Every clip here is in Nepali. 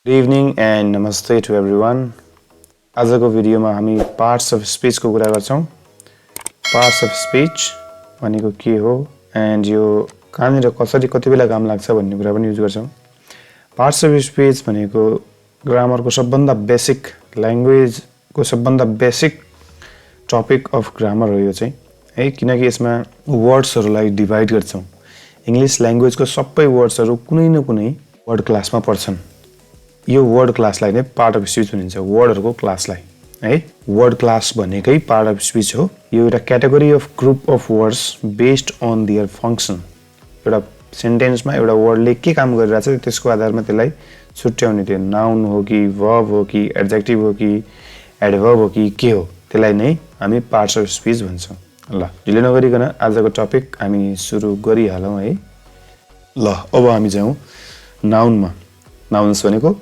Good evening and namaste to everyone. आजको भिडियोमा हामी पार्ट्स अफ स्पीचको कुरा गर्छौं. पार्ट्स अफ स्पीच भनेको के हो एन्ड यो कहाँनिर कसरी कति बेला काम लाग्छ भन्ने कुरा पनि युज गर्छौं. पार्ट्स अफ स्पीच भनेको ग्रामरको सबभन्दा बेसिक ल्याङ्ग्वेजको सबभन्दा बेसिक टपिक अफ ग्रामर हो यो चाहिँ है, किनकि यसमा वर्ड्सहरुलाई डिभाइड गर्छौं. इंग्लिश ल्याङ्ग्वेजको सबै वर्ड्सहरु कुनै न कुनै वर्ड क्लासमा पर्छन्. यो वर्ड क्लासलाई नै पार्ट अफ स्पीच भनिन्छ. वर्डहरुको क्लासलाई है वर्ड क्लास भनेकै पार्ट अफ स्पीच हो. यो एउटा category of group of words based on their function. एउटा सेन्टेन्समा एउटा वर्डले के काम गरिरहेछ त्यसको आधारमा त्यसलाई छुट्याउने, त्यो नाउन हो कि वर्ब हो कि एडजेक्टिभ हो कि एडभर्ब हो कि के हो, त्यसलाई नै हामी पार्ट्स अफ स्पीच भन्छौं. ल ढिलो नगरिकन आजको टपिक हामी सुरु गरिहालौं है. ल अब हामी जाउँ नाउनमा. नाउन्स भनेको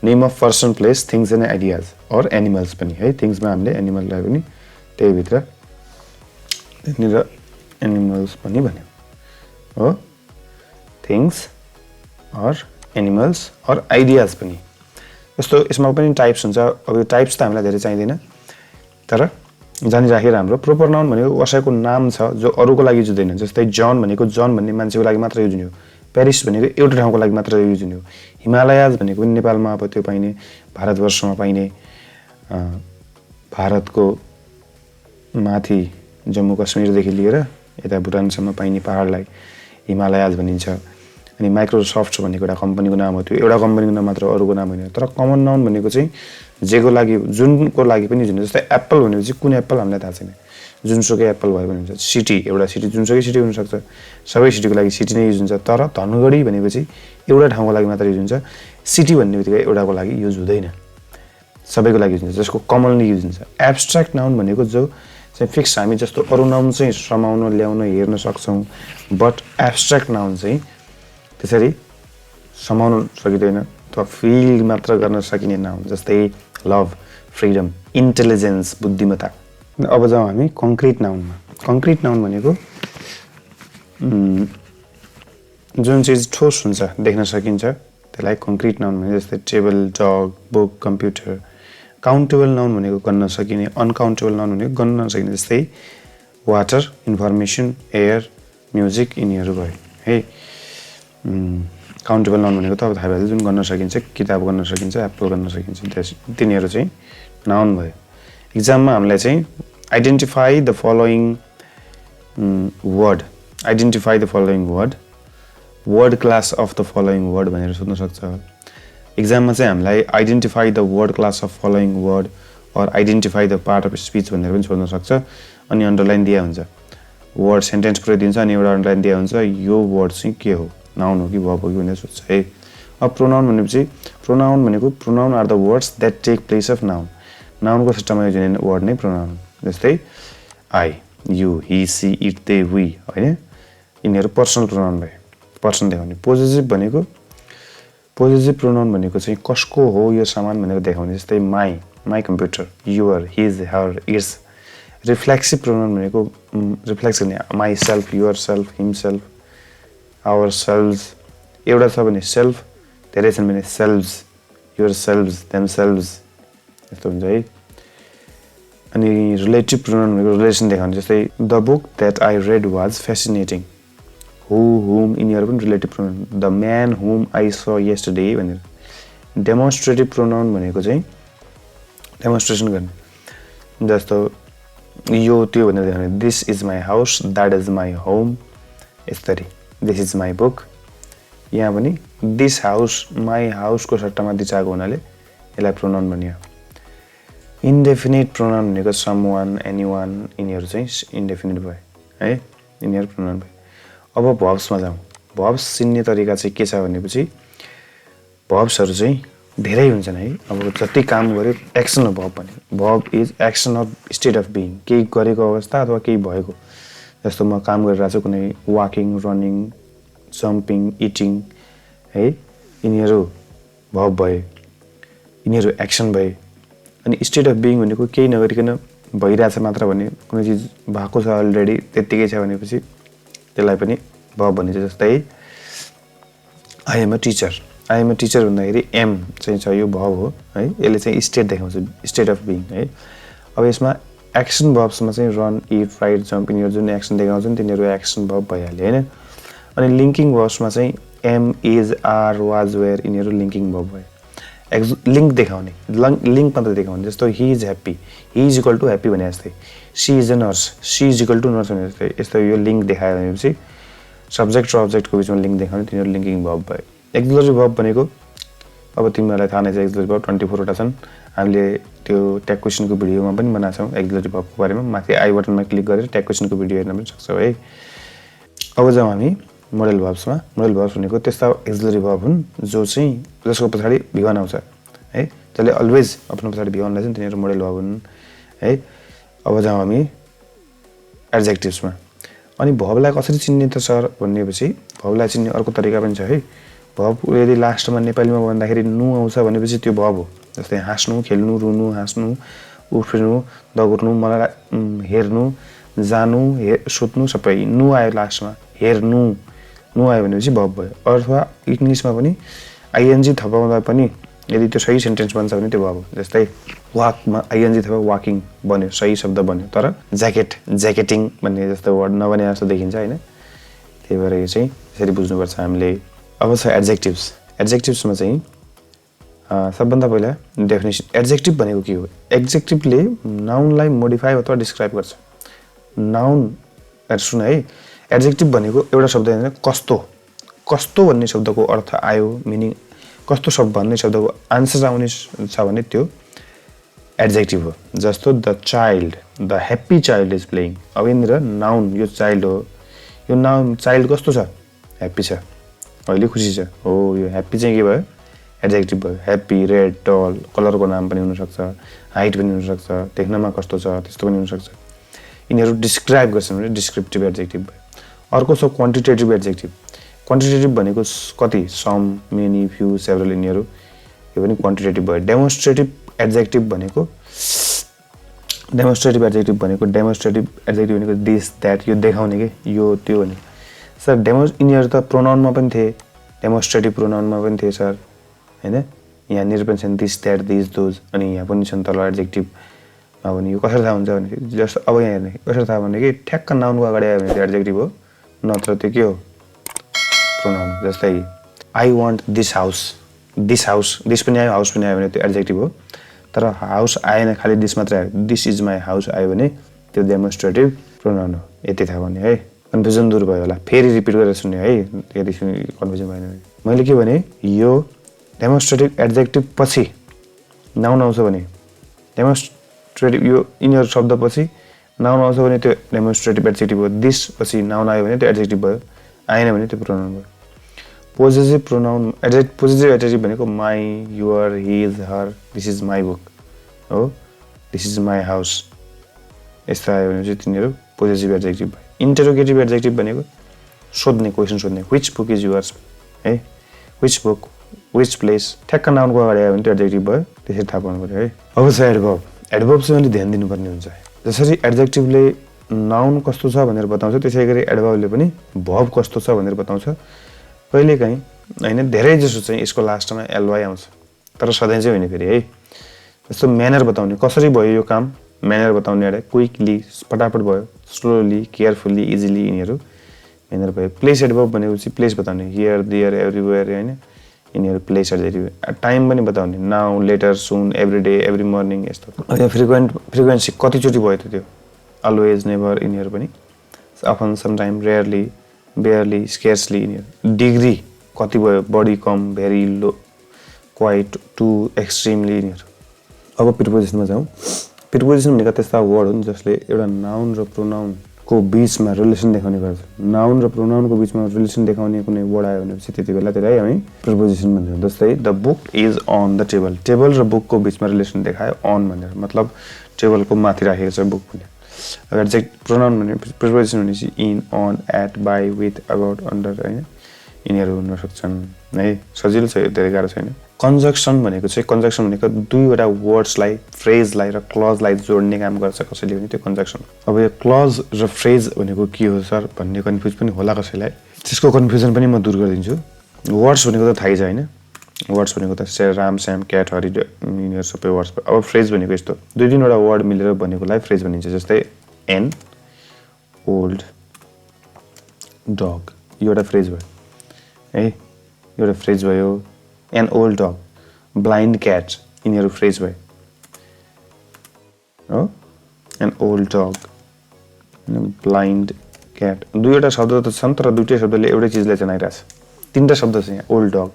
name of person, place, things and ideas or animals पनि है. थिंग्समा हामीले एनिमललाई पनि त्यही भित्र त्यहाँनिर एनिमल्स पनि भन्यो हो. Things or animals or ideas पनि. जस्तो यसमा पनि टाइप्स हुन्छ. अब यो टाइप्स त हामीलाई धेरै चाहिँदैन, तर जानिराखेर हाम्रो प्रोपर नाउन भनेको कसैको नाम छ जो अरूको लागि युज हुँदैन. जस्तै जन भनेको जन भन्ने मान्छेको लागि मात्र युज हुने हो. पेरिस भनेको एउटा ठाउँको लागि मात्र युज हुने हो. हिमालयाज भनेको पनि नेपालमा अब त्यो पाइने, भारतवर्षमा पाइने, भारतको माथि जम्मू कश्मीरदेखि लिएर यता भुटानसम्म पाइने पहाडलाई हिमालयाज भनिन्छ. अनि माइक्रोसफ्ट भनेको एउटा कम्पनीको नाम हो. त्यो एउटा कम्पनीको नाम मात्र, अरूको नाम होइन. तर कमन नाउन भनेको चाहिँ जेको लागि जुनको लागि पनि जुन. जस्तै एप्पल भनेपछि कुन एप्पल हामीलाई थाहा छैन. जुनसुकै एप्पल भयो भने हुन्छ. सिटी एउटा सिटी जुनसुकै सिटी हुन सक्छ. सबै सिटीको लागि सिटी नै युज हुन्छ. तर धनगढी भनेपछि एउटा ठाउँको लागि मात्र युज हुन्छ. सिटी भन्ने बित्तिकै एउटाको लागि युज हुँदैन, सबैको लागि युज हुन्छ, जसको कमनली युज हुन्छ. एब्स्ट्र्याक्ट नाउन भनेको जो चाहिँ फिक्स, हामी जस्तो अरू नाउन चाहिँ समाउन, ल्याउन, हेर्न सक्छौं, बट एब्स्ट्र्याक्ट नाउन चाहिँ त्यसरी समाउन सकिँदैन. अथवा फिल मात्र गर्न सकिने नाउन. जस्तै लभ, फ्रिडम, इन्टेलिजेन्स, बुद्धिमत्ता. अब जाउँ हामी कङ्क्रिट नाउनमा. कङ्क्रिट नाउन भनेको जुन चीज ठोस हुन्छ, देख्न सकिन्छ, त्यसलाई कङ्क्रिट नाउन भनिन्छ. जस्तै टेबल, डग, बुक, कम्प्युटर. काउन्टेबल नाउन भनेको गन्न सकिने, अनकाउन्टेबल नाउन भनेको गन्न नसकिने. जस्तै वाटर, इन्फर्मेसन, एयर, म्युजिक, यिनीहरू भयो है. काउन्टेबल नाउन भनेको त अब थाहा भयो, जुन गर्न सकिन्छ, किताब गर्न सकिन्छ, एप्पल गर्न सकिन्छ, तिनीहरू चाहिँ नाउन भयो. इक्जाममा हामीलाई चाहिँ identify the following word, identify the following word, word class of the following word भनेर सोध्न सक्छ. इक्जाममा चाहिँ हामीलाई identify the word class of following word or identify the part of speech भनेर पनि सोध्न सक्छ. अनि अन्डरलाइन दिया हुन्छ. वर्ड सेन्टेन्स पुरै दिन्छ अनि एउटा अन्डरलाइन दिया हुन्छ, यो वर्ड चाहिँ के हो, नाउन हो कि वर्ब हो कि भनेर सोध्छ है. अब प्रोनाउन भनेपछि प्रोनाउन भनेको pronoun are the words that take place of noun. नाउनको सट्टामा युज हुने वर्ड नै प्रोनाउन. जस्तै I, you, he, she, it, they, we हैन, यिनीहरू पर्सनल प्रोनाउन भए, पर्सन देखाउने. पोजेसिभ भनेको, पोजेसिभ प्रोनाउन भनेको चाहिँ कसको हो यो सामान भनेर देखाउने. जस्तै my, my computer, your, his, her, its. Reflexive pronoun भनेको रिफ्लेक्स गर्ने, myself, yourself, himself, ourselves. एउटा छ भने सेल्फ, धेरै छन् भने selves, your selves, them selves, यस्तो हुन्छ है. अनि रिलेटिभ प्रोनाउन भनेको रिलेसन देखाउने. जस्तै the book that I read was fascinating, who, whom, यिनीहरू पनि relative pronoun. The man whom I saw yesterday भनेर. डेमोन्स्ट्रेटिभ प्रोनाउन भनेको चाहिँ डेमोन्स्ट्रेसन गर्ने. जस्तो यो त्यो भनेर देखाउने. This is my house, that is my home, यसरी. This is my book. यहाँ पनि दिस हाउस, माई हाउसको सट्टामा दिस आएको हुनाले यसलाई प्रोनाउन भनियो. इन्डेफिनिट प्रोनाउन भनेको सम वान, एनी वान, यिनीहरू चाहिँ इन्डेफिनिट भयो है, यिनीहरू प्रोनाउन भयो. अब भर्ब्समा जाउँ. भर्ब्स चिन्ने तरिका चाहिँ के छ भनेपछि भर्ब्सहरू चाहिँ धेरै हुन्छन् है. अब जति काम गर्यो एक्सन हो भर्ब भने. Verb is action of state of being, केही गरेको अवस्था अथवा केही भएको. जस्तो म काम गरिरहेको छु, कुनै वाकिङ, रनिङ, जम्पिङ, इटिङ है, यिनीहरू भर्ब भए, यिनीहरू एक्सन भए. अनि स्टेट अफ बिइङ भनेको केही नगरिकन भइरहेछ मात्र भने, कुनै चिज भएको छ अलरेडी त्यतिकै छ भनेपछि त्यसलाई पनि भर्ब भनिन्छ. जस्तै I am a teacher, I am a teacher भन्दाखेरि एम चाहिँ छ यो भर्ब हो है यसले चाहिँ स्टेट देखाउँछ स्टेट अफ बिङ है अब यसमा एक्सन भर्ब्समा चाहिँ रन इट राइट जम्प यिनीहरू जुन एक्सन देखाउँछ नि तिनीहरू एक्सन भर्ब भइहाल्यो होइन अनि लिङ्किङ भर्ब्समा चाहिँ am is are was were यिनीहरू लिङ्किङ भर्ब भयो लिङ्क देखाउने लिङ्क मात्रै देखाउने जस्तो he is happy he is equal to happy भने जस्तै she is a nurse she is equal to nurse भने जस्तै यस्तो यो लिङ्क देखायो भनेपछि सब्जेक्ट र अब्जेक्टको बिचमा लिङ्क देखाउने तिनीहरू लिङ्किङ भर्ब भयो एक्जिलरी भर्ब भनेको अब तिमीहरूलाई थाहा नै छ एक्जिलरी भर्ब 24 वटा छन् हामीले त्यो ट्याग क्वेसनको भिडियोमा पनि बनाएको छौँ एक्जिलरी भर्बको बारेमा माथि आई बटनमा क्लिक गरेर ट्याग क्वेसनको भिडियो हेर्न पनि सक्छौ है अब जाउँ हामी मोडल भर्ब्समा मोडल भर्ब्स भनेको त्यस्ता एक्जिलरी भर्ब हुन् जो चाहिँ जसको पछाडि भिवान आउँछ है जसले अलवेज आफ्नो पछाडि भिवानलाई चाहिँ तिनीहरू मोडल भर्ब हुन् है अब जाउँ हामी एड्जेक्टिभ्समा अनि भर्बलाई कसरी चिन्ने त सर भन्नेपछि भर्बलाई चिन्ने अर्को तरिका पनि छ है भर्ब यदि लास्टमा नेपालीमा भन्दाखेरि नु आउँछ भनेपछि त्यो भर्ब हो जस्तै हाँस्नु खेल्नु रुनु हाँस्नु उफ्रिनु दगुर्नु मलाई हेर्नु जानु सुत्नु सबै नु आयो लास्टमा हेर्नु नु आयो भनेपछि भर्ब भयो अथवा इङ्ग्लिसमा पनि आइएनजी थपाउँदा पनि यदि त्यो सही सेन्टेन्स बन्छ भने त्यो भर्ब हो जस्तै वाकमा आइएनजी थपा वाकिङ बन्यो सही शब्द बन्यो तर ज्याकेटिङ भन्ने जस्तो वर्ड नबने जस्तो देखिन्छ होइन त्यही भएर यो चाहिँ यसरी बुझ्नुपर्छ हामीले अब छ एड्जेक्टिभ्समा चाहिँ सबभन्दा पहिला डेफिनेसन एड्जेक्टिभ भनेको के हो एड्जेक्टिभले नाउनलाई मोडिफाई अथवा डिस्क्राइब गर्छ नाउन सुन है एड्जेक्टिभ भनेको एउटा शब्द होइन कस्तो भन्ने शब्दको अर्थ आयो मिनिङ कस्तो शब्द भन्ने शब्दको आन्सर आउने छ भने त्यो एड्जेक्टिभ हो जस्तो the child the happy child is playing अब यहाँनिर नाउन यो चाइल्ड हो यो नाउन चाइल्ड कस्तो छ ह्याप्पी छ अहिले खुसी छ हो यो ह्याप्पी चाहिँ के भयो एड्जेक्टिभ भयो ह्याप्पी रेड टल कलरको नाम पनि हुनसक्छ हाइट पनि हुनसक्छ देख्नमा कस्तो छ त्यस्तो पनि हुनसक्छ यिनीहरू डिस्क्राइब गर्छन् भने डिस्क्रिप्टिभ एड्जेक्टिभ भयो अर्को छ क्वान्टिटेटिभ एड्जेक्टिभ क्वान्टिटेटिभ भनेको कति सम मेनी फ्यु सेभरल यिनीहरू यो पनि क्वान्टिटेटिभ भयो डेमोन्स्ट्रेटिभ एड्जेक्टिभ भनेको दिस द्याट यो देखाउने के यो त्यो भने सर यिनीहरू त प्रोनाउनमा पनि थिए डेमोन्स्ट्रेटिभ प्रोनाउनमा पनि थिए सर होइन यहाँनिर पनि छन् दिस द्याट दिस दोज अनि यहाँ पनि छन् तल एड्जेक्टिभमा भने यो कसरी थाहा हुन्छ भने जस्तो अब यहाँ हेर्ने कसरी थाहा भने कि ठ्याक्क नाउनको अगाडि आयो भने त्यो एड्जेक्टिभ हो नत्र त्यो के हो प्रोनाउन जस्तै I want this house this पनि आयो हाउस पनि आयो भने त्यो एड्जेक्टिभ हो तर हाउस आएन खालि दिस मात्रै आयो दिस इज माई हाउस आयो भने त्यो डेमोन्स्ट्रेटिभ प्रोनाउन हो यति थाहा भने है कन्फ्युजन दूर भयो होला फेरि रिपिट गरेर सुन्ने है यदि कन्फ्युजन भएन भने मैले के भने यो डेमोन्स्ट्रेटिभ एड्जेक्टिभ पछि नाउन आउँछ भने डेमोन्स्ट्रेटिभ यो यिनीहरू शब्द पछि नाउन आउँछ भने त्यो डेमोन्स्ट्रेटिभ एड्जेक्टिभ हो दिस पछि नाउन आयो भने त्यो एड्जेक्टिभ भयो आएन भने त्यो प्रोनाउन भयो पोजेसिभ प्रोनाउन पोजेसिभ एड्जेक्टिभ भनेको my your his her this is my book हो दिस इज माई हाउस यस्तो आयो भने चाहिँ तिनीहरू पोजेसिभ एड्जेक्टिभ भयो इन्टरोगेटिभ एड्जेक्टिभ भनेको सोध्ने क्वेसन सोध्ने व्हिच बुक इज युवर्स है व्हिच बुक व्हिच प्लेस ठ्याक्क नाउनको अगाडि आयो भने त्यो एड्जेक्टिभ भयो त्यसरी थाहा पाउनु पऱ्यो है अब छ एडभर्ब चाहिँ अलिक ध्यान दिनुपर्ने हुन्छ जसरी एड्जेक्टिभले नाउन कस्तो छ भनेर बताउँछ त्यसै गरी एडभर्बले पनि भर्ब कस्तो छ भनेर बताउँछ कहिलेकाहीँ होइन धेरै जसो चाहिँ यसको लास्टमा एलवाई आउँछ तर सधैँ चाहिँ होइन फेरि है जस्तो म्यानर बताउने कसरी भयो यो काम म्यानर बताउने एउटा क्विकली फटाफट भयो स्लोली केयरफुल्ली इजिली यिनीहरू म्यानर भयो प्लेस एडभर्ब भनेपछि प्लेस बताउने हियर देयर एभ्रिवेयर होइन यिनीहरू प्लेस एडजेक्टिभ टाइम पनि बताउने now later soon every day every morning यस्तो फ्रिक्वेन्सी कतिचोटि भयो त त्यो अलवेज नेभर यिनीहरू पनि often sometime rarely barely scarcely यिनीहरू डिग्री कति भयो बढी कम very low quite too extremely यिनीहरू अब प्रिपोजिसनमा जाउँ प्रिपोजिसन भनेको त्यस्ता वर्ड हुन् जसले एउटा नाउन र प्रोनाउनको बिचमा रिलेसन देखाउने गर्छ नाउन र प्रोनाउनको बिचमा रिलेसन देखाउने कुनै वर्ड आयो भनेपछि त्यति बेला त्यसलाई हामी प्रिपोजिसन भन्छौँ जस्तै the book is on the table table र बुकको बिचमा रिलेसन देखायो अन भनेर मतलब टेबलको माथि राखेको छ बुक भने अगर चाहिँ प्रोनाउन भने प्रिपोजिसन भनेपछि in on at by with about under होइन यिनीहरू हुन सक्छन् है सजिलो छ धेरै गाह्रो छैन कन्जक्सन भनेको दुईवटा वर्ड्सलाई फ्रेजलाई र क्लजलाई जोड्ने काम गर्छ कसैले भने त्यो कन्जक्सन अब यो क्लज र फ्रेज भनेको के हो सर भन्ने कन्फ्युज पनि होला कसैलाई त्यसको कन्फ्युजन पनि म दूर गरिदिन्छु वर्ड्स भनेको त थाहै छ होइन वर्ड्स भनेको त राम स्याम क्याट हरि यिनीहरू सबै वर्ड्स। अब फ्रेज भनेको यस्तो 2-3 वर्ड मिलेर भनेकोलाई फ्रेज भनिन्छ। जस्तै एन ओल्ड डग यो एउटा फ्रेज भयो है, यो एउटा फ्रेज भयो। An old dog blind cat यिनीहरू फ्रेज भयो हो। An old dog blind cat दुईवटा शब्द त छन् तर दुईटै शब्दले एउटै चिजलाई जनाइरहेछ। 3टा शब्द छ यहाँ ओल्ड डग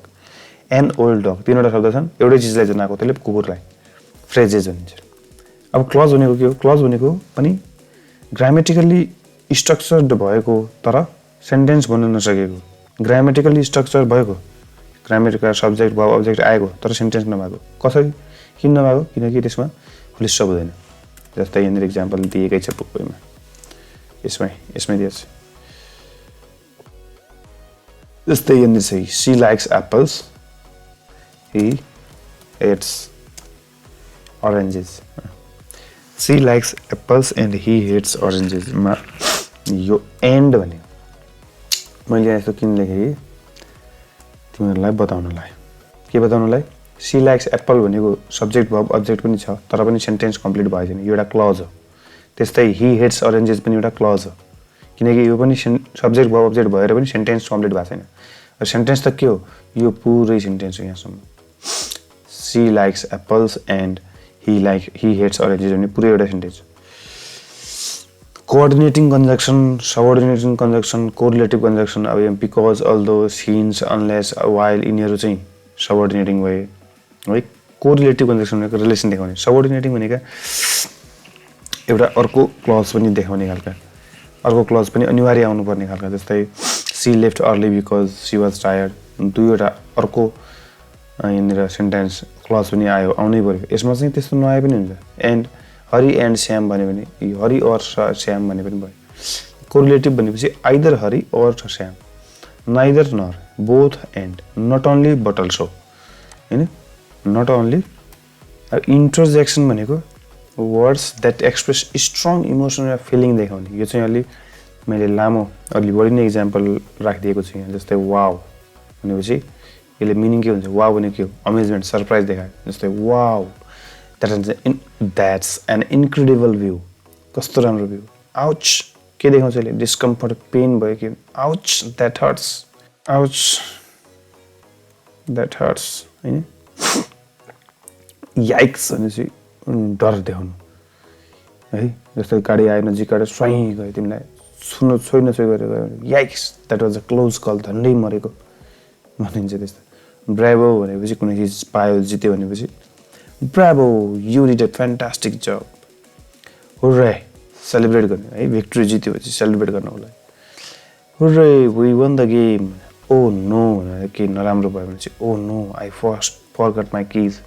एन ओल्ड डग 3वटा शब्द छन् एउटै चिजलाई जनाएको, त्यसले कुकुरलाई फ्रेजेस भनिन्छ। अब क्लज भनेको के हो? क्लज भनेको पनि ग्रामेटिकल्ली स्ट्रक्चर्ड भएको तर सेन्टेन्स भन्न नसकेको, ग्रामेटिकल्ली स्ट्रक्चर भएको, ग्रामेटिकल सब्जेक्ट भयो अब्जेक्ट आएको तर सेन्टेन्स नभएको। कसरी? किन नभएको? किनकि त्यसमा फुल स्टप हुँदैन। जस्तै यहाँनिर इक्जाम्पल दिएकै छ बुकमा, यसमै दिएको छ। जस्तै यहाँनिर चाहिँ she likes apples he hates oranges. She likes apples and he hates oranges. मा यो एन्ड भने मैले यस्तो किन लेखेँ तिमीहरूलाई बताउनलाई। के बताउनलाई? सी लाइक्स एप्पल भनेको सब्जेक्ट भर्ब अब्जेक्ट पनि छ तर पनि सेन्टेन्स कम्प्लिट भएको छैन, यो एउटा क्लज हो। त्यस्तै ही हेट्स अरेन्जेस पनि एउटा क्लज हो किनकि यो पनि सब्जेक्ट भर्ब अब्जेक्ट भएर पनि सेन्टेन्स कम्प्लिट भएको छैन। र सेन्टेन्स त के हो? यो पुरै सेन्टेन्स हो यहाँसम्म। She likes apples and he hates oranges भने पुरै एउटा sentence. Coordinating conjunction, subordinating conjunction, correlative conjunction, अब यहाँ because, although, since, unless, while यिनीहरू चाहिँ सबअर्डिनेटिङ भयो है। कोरिलेटिभ कन्जक्सन भनेको रिलेसन देखाउने, सबअर्डिनेटिङ भनेको एउटा अर्को क्लज पनि देखाउने खालका, अर्को क्लज पनि अनिवार्य आउनुपर्ने खालका। जस्तै she left early because she was tired, दुईवटा अर्को यहाँनिर सेन्टेन्स क्लज पनि आयो, आउनै पर्यो। यसमा चाहिँ त्यस्तो नआए पनि हुन्छ। एन्ड हरि एन्ड श्याम भन्यो भने हरि अर श्याम भने पनि भयो। कोरिलेटिभ भनेपछि either Hari or Shyam, neither nor, both and, not only but also होइन, नट ओन्ली। इन्टरजेक्सन भनेको words that express strong emotion या फिलिङ देखाउने। यो चाहिँ अलि मैले लामो अलि बढी नै इक्जाम्पल राखिदिएको छु यहाँ। जस्तै वाउ भनेपछि यसले मिनिङ के हुन्छ? वाउ भनेको के हो? अमेजमेन्ट, सरप्राइज देखायो। जस्तै wow that's an incredible view, कस्तो राम्रो भ्यू। आउच के देखाउँछ यसले? डिस्कम्फर्ट, पेन भयो कि ouch that hurts, ouch that hurts होइन। याइक्स भनेपछि डर देखाउनु है। जस्तै गाडी आयो नजिक गाडी स्वाइँ गयो, तिमीलाई छोइ गरेर गयो, yikes that was a close call, झन्डै मरेको भनिन्छ। त्यस्तो ब्राभो भनेपछि कुनै चिज पायो जित्यो भनेपछि bravo you did a fantastic job, hurray celebrate गर्ने है। भिक्ट्री जित्यो भनेपछि सेलिब्रेट गर्नको लागि hurray we won the game. Oh no भनेर केही नराम्रो भयो भने चाहिँ oh no I forgot my keys.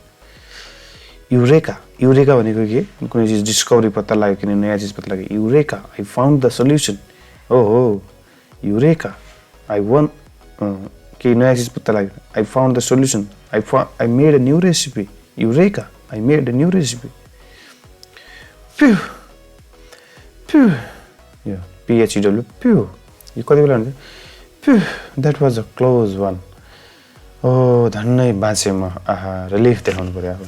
Eureka, eureka भनेको के? कुनै चिज डिस्कभरी पत्ता लाग्यो, किन नयाँ चिज पत्ता लाग्यो। Eureka I found the solution. ओहो युरेका आई वन, केही नयाँ चिज पत्ता लाग्यो। I found the solution, I made a new recipe. Eureka I made a new recipe. Phew phew यो पिएचइडब्ल्यू प्यु, यो कति बेला हुन्छ? Phew that was a close one. ओ धन्नै बाँचेँ म, आहा रिलिफ देखाउनु पऱ्यो अब।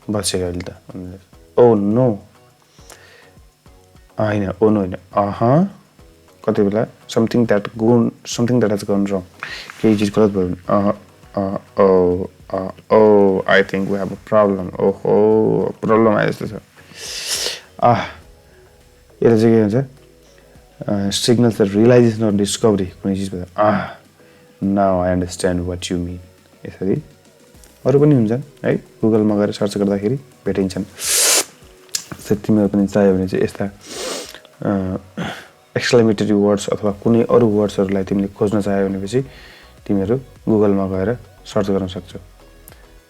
बसेको अहिले त। ओ नो होइन, ओ नो होइन, कति बेला something that has gone wrong, केही चिज गलत भयो भने oh I think we have a problem. ओहो प्रब्लम आयो जस्तो छ। यसले चाहिँ के हुन्छ? Signals that realization or discovery, कुनै चिज now I understand what you mean. यसरी अरू पनि हुन्छन् है, गुगलमा गएर सर्च गर्दाखेरि भेटिन्छन्। तिमीहरू पनि चाह्यो भने चाहिँ यस्ता एक्सक्लेमेटरी वर्ड्स अथवा कुनै अरू वर्ड्सहरूलाई तिमीले खोज्न चाह्यो भनेपछि तिमीहरू गुगलमा गएर सर्च गर्न सक्छौ।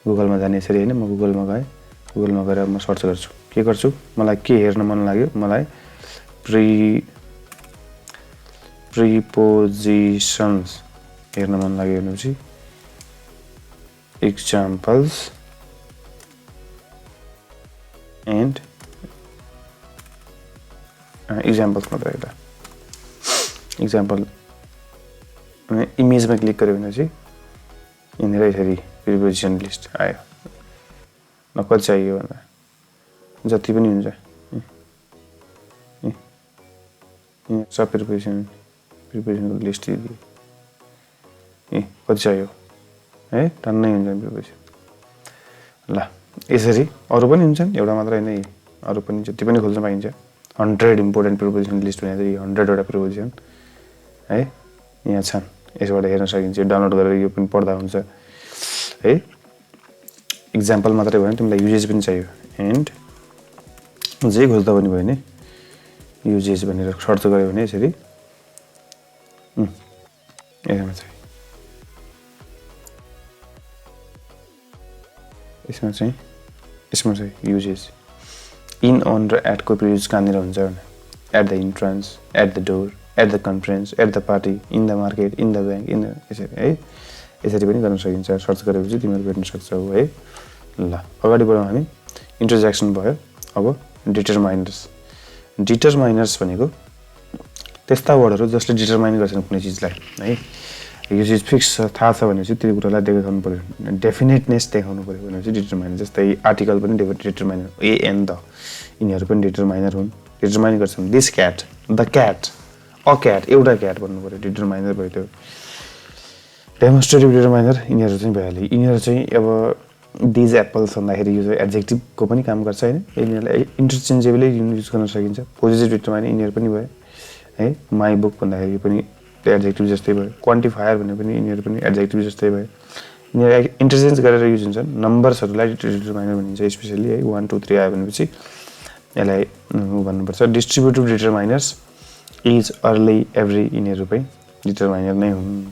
गुगलमा जाने यसरी होइन, म गुगलमा गएँ, गुगलमा गएर म सर्च गर्छु। के गर्छु? मलाई के हेर्न मन लाग्यो? मलाई प्रिपोजिसन्स हेर्न मन लाग्यो भनेपछि examples and examples मात्र एउटा इक्जाम्पल इमेजमा क्लिक गऱ्यो भने चाहिँ यहाँनिर यसरी प्रिपोजिसन लिस्ट आयो न कति चाहियो भन्दा जति पनि हुन्छ यहाँ सब प्रिपोजिसनको लिस्ट दियो कति चाहियो है टन्नै हुन्छ प्रिपोजिसन ल यसरी अरू पनि हुन्छन् एउटा मात्र होइन अरू पनि जति पनि खोल्न पाइन्छ 100 इम्पोर्टेन्ट प्रिपोजिसन लिस्ट भनेर 100 वटा प्रिपोजिसन है यहाँ छन् यसबाट हेर्न सकिन्छ डाउनलोड गरेर यो पनि पढ्दा हुन्छ है एक्जाम्पल मात्रै भयो भने तिमीलाई युजेज पनि चाहियो एन्ड जे खोज्दा पनि भयो नि युजेज भनेर सर्च गर्यो भने यसरी यसमा चाहिँ युजेज इन अन र एटको प्रयोग कहाँनिर हुन्छ भने at the entrance at the door at the conference at the party in the market in the bank in the यसरी है यसरी पनि गर्न सकिन्छ सर्च गरेपछि तिमीहरू भेट्न सक्छौ है ल अगाडि बढौँ हामी इन्ट्रोडक्सन भयो अब डिटरमाइनर्स भनेको त्यस्ता वर्डहरू जसले डिटरमाइन गर्छन् कुनै चिजलाई है यो चिज फिक्स छ थाहा छ भनेपछि त्यो कुरालाई देखाउनु पर्यो डेफिनेटनेस देखाउनु पर्यो भनेपछि डिटरमाइनर जस्तै आर्टिकल पनि डिटरमाइनर ए एन द यिनीहरू पनि डिटरमाइनर हुन् डिटरमाइन गर्छन् this CAT the CAT a CAT एउटा क्याट भन्नु पर्यो डिटरमाइनर भयो त्यो डेमोन्स्ट्रेटिभ डिटरमाइनर यिनीहरू चाहिँ भइहाल्यो यिनीहरू चाहिँ अब दिज एप्पल्स भन्दाखेरि यो चाहिँ एड्जेक्टिभको पनि काम गर्छ होइन यिनीहरूलाई इन्टरचेन्जेबलै युज गर्न सकिन्छ पोजिटिभ डिटरमाइनर यिनीहरू पनि भयो है माई बुक भन्दाखेरि पनि त्यो एड्जेक्टिभ जस्तै भयो क्वान्टिफायर भने पनि यिनीहरू पनि एड्जेक्टिभ जस्तै भयो यिनीहरू इन्टरचेन्ज गरेर युज हुन्छन् नम्बर्सहरूलाई डिटरमाइनर भनिन्छ स्पेसली है 1 2 3 आयो भनेपछि यसलाई भन्नुपर्छ distributive determiners is early every यिनीहरू पनि डिटरमाइनर नै हुन्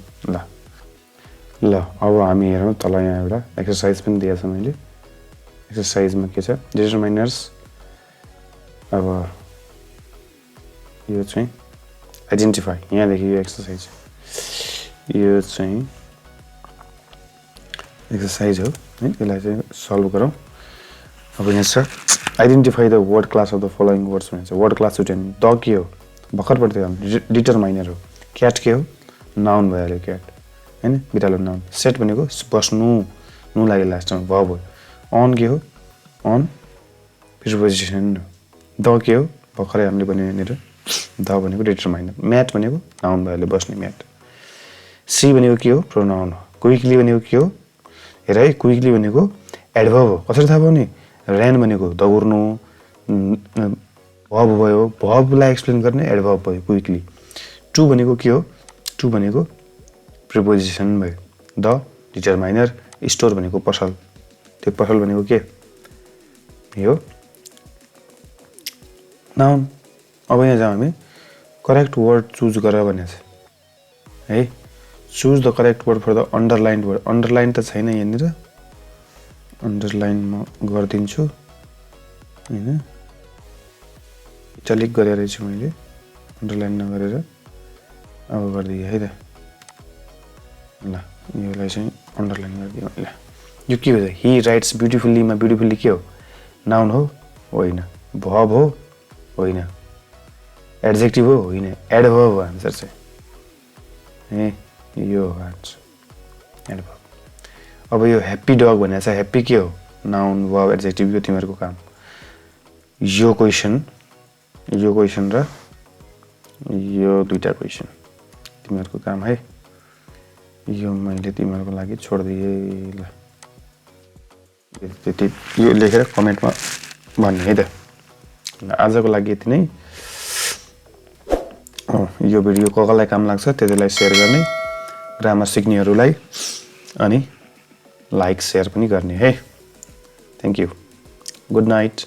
ल अब हामी हेरौँ तल यहाँ एउटा एक्सर्साइज पनि दिएको छ मैले एक्सर्साइजमा के छ डिटरमाइनर्स अब यो चाहिँ आइडेन्टिफाई यहाँदेखि यो एक्सर्साइज यो चाहिँ एक्सर्साइज हो है यसलाई चाहिँ सल्भ गरौँ अब यहाँ छ identify the word class of the following words भन्छ वर्ड क्लास छुट्याउनु द के हो भर्खर पढ्दै डिटरमाइनर हो क्याट के हो नाउन भइहाल्यो क्याट हैन बिरालो नाउन सेट भनेको बस्नु नु लाग्यो लास्टमा भर्ब हो अन के हो अन प्रिपोजिसन द के हो भर्खरै हामीले भन्यो यहाँनिर द भनेको डिटरमाइनर म्याट भनेको नाउन भइहाल्यो बस्ने म्याट सी भनेको के हो प्रोनाउन हो क्विकली भनेको के हो हेर है क्विकली भनेको एडभर्ब हो कसरी थाहा पाउने ऱ्यान भनेको दौड्नु भर्ब भयो भर्बलाई एक्सप्लेन गर्ने एडभर्ब भयो क्विकली टु भनेको के हो टु भनेको प्रिपोजिसन भयो द डिटरमाइनर स्टोर भनेको पसल त्यो पसल भनेको के यो नाउन अब यहाँ जाउँ हामी करेक्ट वर्ड चुज गर भनेको छ है choose the correct word for the underlined word underline त छैन यहाँनिर अन्डरलाइन म गरिदिन्छु हैन इटालिक गरेर छु मैले अन्डरलाइन नगरेर अब गरिदिए है त ल योलाई चाहिँ अन्डरलाइन गरिदियो ल यो के हो ही राइट्स ब्युटिफुल्ली मा ब्युटिफुल्ली के हो नाउन हो होइन भर्ब हो होइन एड्जेक्टिभ हो होइन एडभर्ब हो आन्सर चाहिँ ए यो आन्सर एडभर्ब अब यो ह्याप्पी डग भनेको छ ह्याप्पी के हो नाउन भर्ब एड्जेक्टिभ यो तिमीहरूको काम यो क्वेसन र यो दुईटा क्वेसन तिमीहरूको काम है यो मैले तिमीहरूको लागि छोडिदिए ल त्यति यो लेखेर कमेन्टमा भन्ने है त आजको लागि यति नै यो भिडियो कसलाई काम लाग्छ त्यसलाई शेयर गर्ने ग्रामर सिक्नेहरूलाई अनि लाइक शेयर पनि गर्ने है थ्यांक यू गुड नाइट